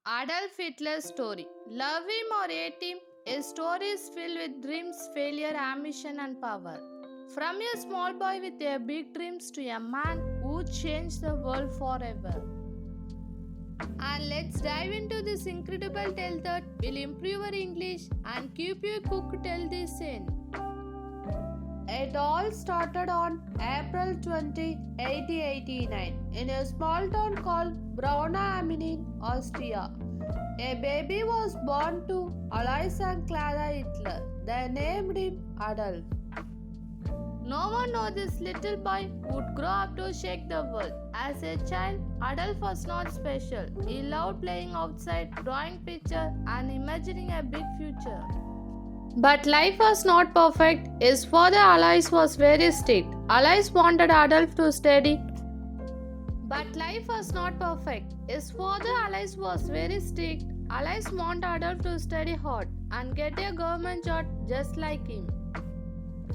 Adolf Hitler's story. Love him or hate him, his story is filled with dreams, failure, ambition, and power. From a small boy with a big dreams to a man who changed the world forever. And let's dive into this incredible tale that will improve your English and keep you cooked till this end. It all started on April 20, 1889 in a small town called Brauna am in Austria. A baby was born to Alois and Clara Hitler. They named him Adolf. No one knew this little boy would grow up to shake the world. As a child, Adolf was not special. He loved playing outside, drawing pictures, and imagining a big future. But life was not perfect. His father Alois was very strict. Alois wanted Adolf to study. But life was not perfect. His father Alois was very strict. Alois wanted Adolf to study hard and get a government job just like him.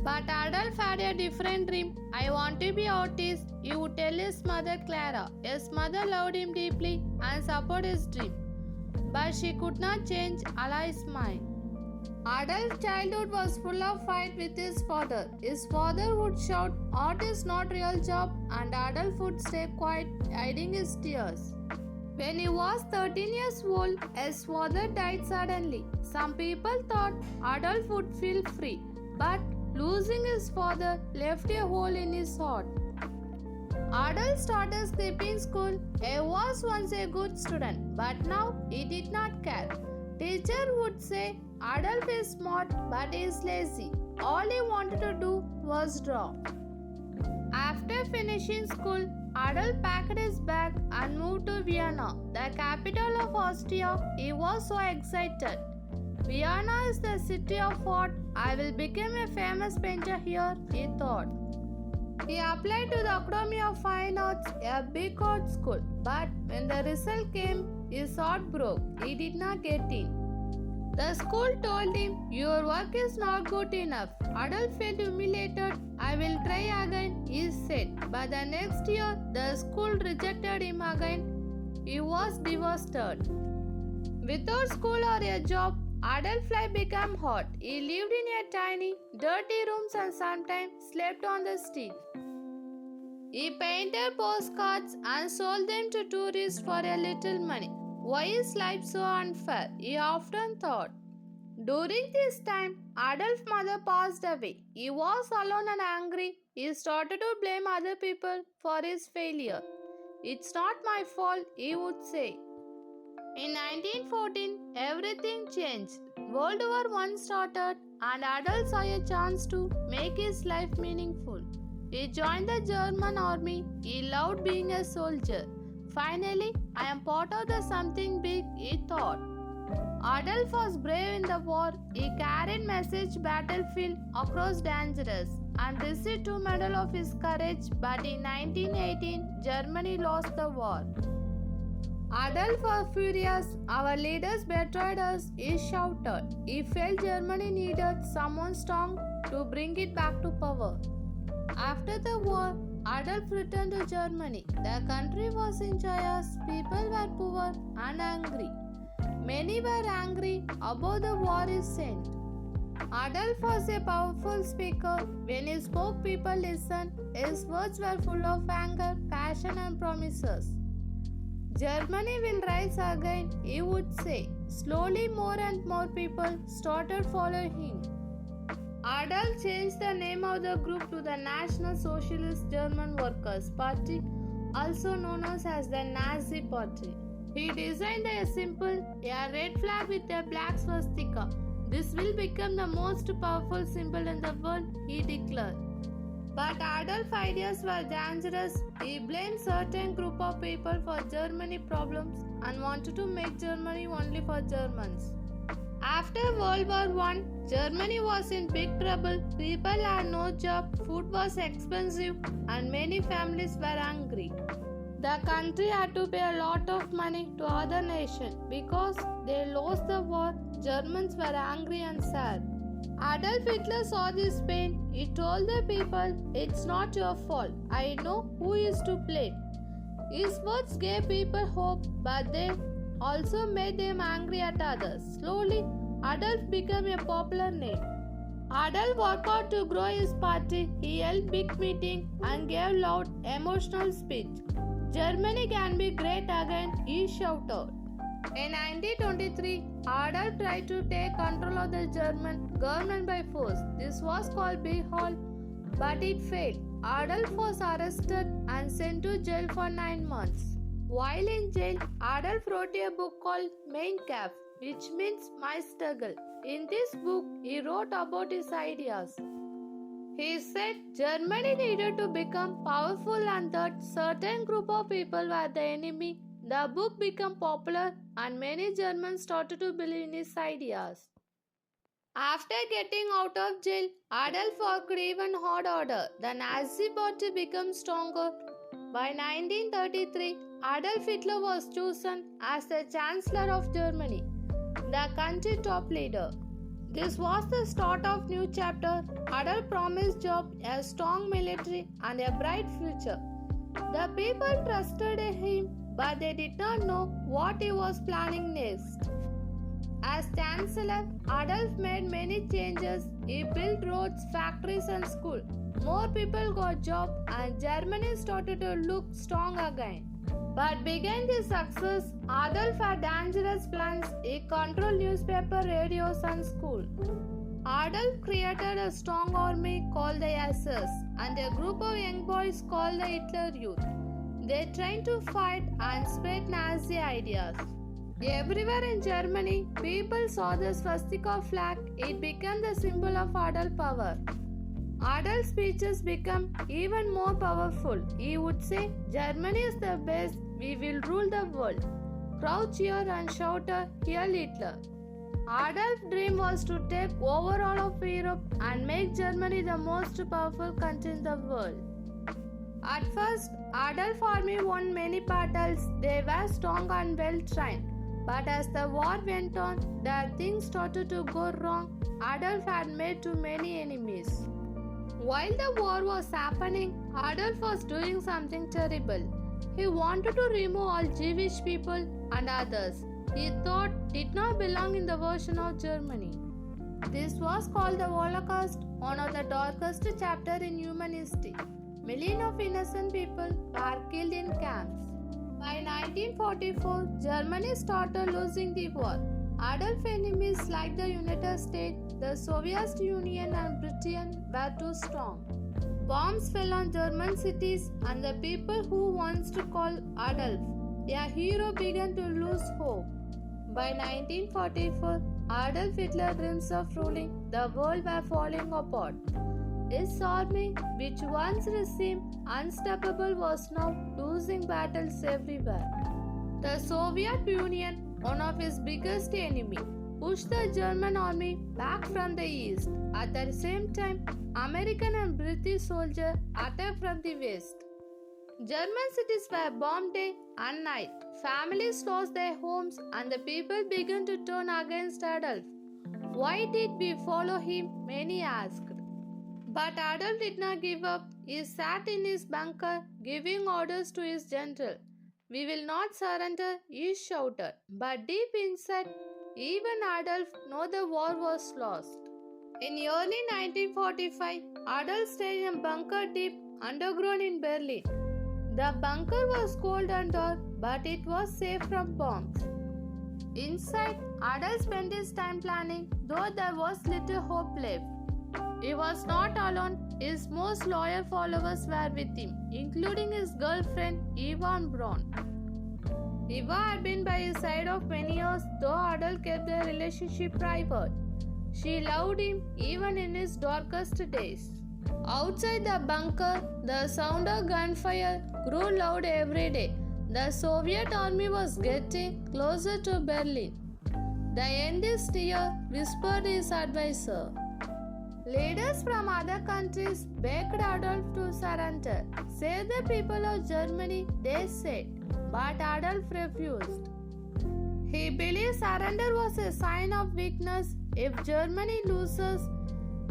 But Adolf had a different dream. I want to be artist, he would tell his mother Clara. His mother loved him deeply and supported his dream. But she could not change Alois' mind. Adolf's childhood was full of fight with his father. His father would shout, "Art is not real job," and Adolf would stay quiet, hiding his tears. When he was 13 years old, his father died suddenly. Some people thought Adolf would feel free, but losing his father left a hole in his heart. Adolf started skipping school. He was once a good student, but now he did not care. Teacher would say, Adolf is smart but he is lazy. All he wanted to do was draw. After finishing school, Adolf packed his bag and moved to Vienna, the capital of Austria. He was so excited. Vienna is the city of art. I will become a famous painter here, he thought. He applied to the Academy of Fine Arts, a big art school, but when the result came, his heart broke. He did not get in. The school told him, "Your work is not good enough." Adolf felt humiliated. "I will try again," he said. But the next year, the school rejected him again. He was devastated. Without school or a job, Adolf's life became hard. He lived in a tiny, dirty rooms and sometimes slept on the street. He painted postcards and sold them to tourists for a little money. Why is life so unfair? He often thought. During this time, Adolf's mother passed away. He was alone and angry. He started to blame other people for his failure. "It's not my fault," he would say. In 1914, everything changed. World War I started and Adolf saw a chance to make his life meaningful. He joined the German army. He loved being a soldier. Finally, I am part of the something big, he thought. Adolf was brave in the war. He carried message battlefield across dangerous and received 2 medals of his courage. But in 1918, Germany lost the war. Adolf was furious. "Our leaders betrayed us," he shouted. He felt Germany needed someone strong to bring it back to power. After the war, Adolf returned to Germany. The country was in chaos. People were poor and angry. Many were angry about the war he sent. Adolf was a powerful speaker. When he spoke, people listened. His words were full of anger, passion, and promises. "Germany will rise again," he would say. Slowly, more and more people started following him. Adolf changed the name of the group to the National Socialist German Workers' Party, also known as the Nazi Party. He designed a symbol, a red flag with a black swastika. "This will become the most powerful symbol in the world," he declared. But Adolf's ideas were dangerous. He blamed certain group of people for Germany problems and wanted to make Germany only for Germans. After World War I, Germany was in big trouble. People had no job, food was expensive, and many families were hungry. The country had to pay a lot of money to other nations. Because they lost the war, Germans were angry and sad. Adolf Hitler saw this pain. He told the people, "It's not your fault. I know who is to blame." His words gave people hope, but they also made them angry at others. Slowly, Adolf became a popular name. Adolf worked hard to grow his party. He held big meetings and gave loud, emotional speech. Germany can be great again, he shouted. In 1923, Adolf tried to take control of the German government by force. This was called Behal, but it failed. Adolf was arrested and sent to jail for 9 months. While in jail, Adolf wrote a book called Mein Kampf, which means My Struggle. In this book, he wrote about his ideas. He said Germany needed to become powerful and that certain group of people were the enemy. The book became popular and many Germans started to believe in his ideas. After getting out of jail, Adolf worked even harder. The Nazi party became stronger. By 1933, Adolf Hitler was chosen as the Chancellor of Germany, the country's top leader. This was the start of new chapter. Adolf promised job, a strong military, and a bright future. The people trusted him, but they did not know what he was planning next. As Chancellor, Adolf made many changes. He built roads, factories, and schools. More people got jobs, and Germany started to look strong again. But behind his success, Adolf had dangerous plans. He controlled newspapers, radios, and schools. Adolf created a strong army called the SS and a group of young boys called the Hitler Youth. They trained to fight and spread Nazi ideas. Everywhere in Germany, people saw the swastika flag. It became the symbol of Adolf's power. Adolf's speeches became even more powerful. He would say, Germany is the best, we will rule the world. Crowd cheered and shouted, Heil Hitler. Adolf's dream was to take over all of Europe and make Germany the most powerful country in the world. At first, Adolf's army won many battles. They were strong and well trained. But as the war went on, things started to go wrong. Adolf had made too many enemies. While the war was happening, Adolf was doing something terrible. He wanted to remove all Jewish people and others he thought did not belong in the version of Germany. This was called the Holocaust, one of the darkest chapters in human history. Millions of innocent people were killed in camps. By 1944, Germany started losing the war. Adolf's enemies like the United States, the Soviet Union and Britain were too strong. Bombs fell on German cities and the people who once called Adolf a hero began to lose hope. By 1944, Adolf Hitler's dreams of ruling the world were falling apart. His army, which once seemed unstoppable, was now losing battles everywhere. The Soviet Union, one of his biggest enemies, pushed the German army back from the east. At the same time, American and British soldiers attacked from the west. German cities were bombed day and night. Families lost their homes and the people began to turn against Adolf. Why did we follow him? Many asked. But Adolf did not give up. He sat in his bunker, giving orders to his general. We will not surrender, he shouted. But deep inside, even Adolf knew the war was lost. In early 1945, Adolf stayed in a bunker deep underground in Berlin. The bunker was cold and dark, but it was safe from bombs. Inside, Adolf spent his time planning, though there was little hope left. He was not alone. His most loyal followers were with him, including his girlfriend Eva Braun. Eva had been by his side of many years, though Adolf kept their relationship private. She loved him even in his darkest days. Outside the bunker, the sound of gunfire grew loud every day. The Soviet army was getting closer to Berlin. The end is near, whispered his advisor. Leaders from other countries begged Adolf to surrender. Save the people of Germany, they said, but Adolf refused. He believed surrender was a sign of weakness. If Germany loses,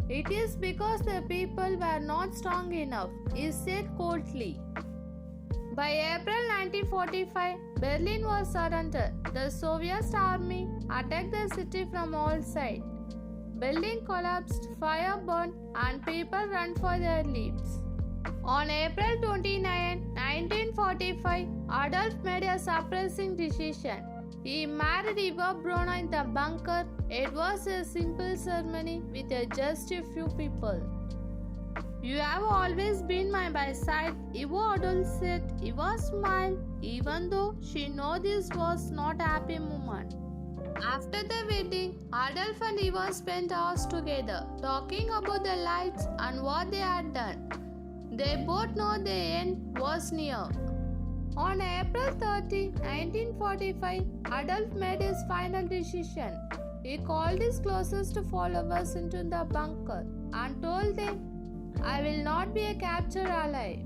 it is because the people were not strong enough, he said coldly. By April 1945, Berlin was surrendered. The Soviet army attacked the city from all sides. Building collapsed, fire burned, and people ran for their lives. On April 29, 1945, Adolf made a surprising decision. He married Eva Braun in the bunker. It was a simple ceremony with just a few people. You have always been by side, Eva Adolf said. Eva smiled, even though she knew this was not a happy moment. After the wedding, Adolf and Eva spent hours together, talking about their lives and what they had done. They both know the end was near. On April 30, 1945, Adolf made his final decision. He called his closest followers into the bunker and told them, "I will not be captured alive."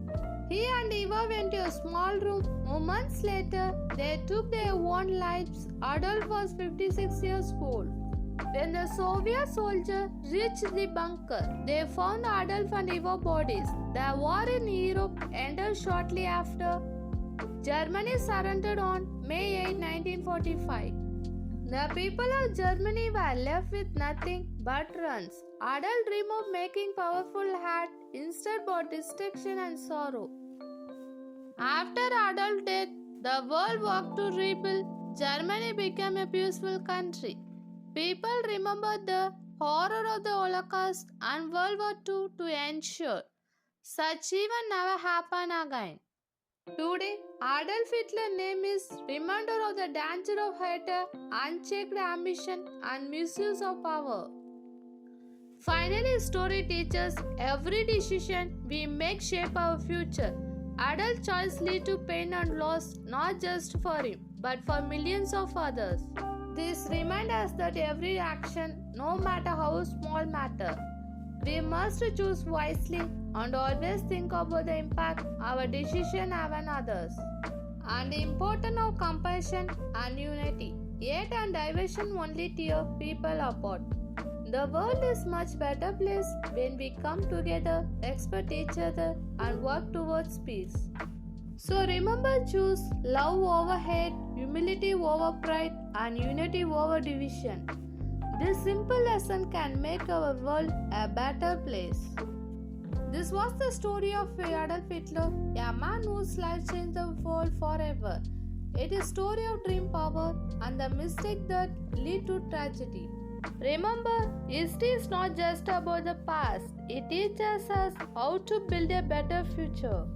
He and Eva went to a small room. Moments later, they took their own lives. Adolf was 56 years old. When the Soviet soldiers reached the bunker, they found Adolf and Eva bodies. The war in Europe ended shortly after. Germany surrendered on May 8, 1945. The people of Germany were left with nothing but ruins. Adolf dreamed of making powerful hat, instead brought destruction and sorrow. After Adolf's death, the world worked to rebuild. Germany became a peaceful country. People remember the horror of the Holocaust and World War II to ensure such event never happen again. Today, Adolf Hitler's name is reminder of the danger of hatred, unchecked ambition, and misuse of power. Finally, story teaches every decision we make shape our future. Adolf's choice lead to pain and loss, not just for him, but for millions of others. This reminds us that every action, no matter how small, matters. We must choose wisely and always think about the impact our decision have on others and the importance of compassion and unity. Hate and division only tear people apart. The world is much better place when we come together, respect each other, and work towards peace. So remember, choose love over hate, humility over pride, and unity over division. This simple lesson can make our world a better place. This was the story of Adolf Hitler, a man whose life changed the world forever. It is a story of dream power and the mistake that lead to tragedy. Remember, history is not just about the past. It teaches us how to build a better future.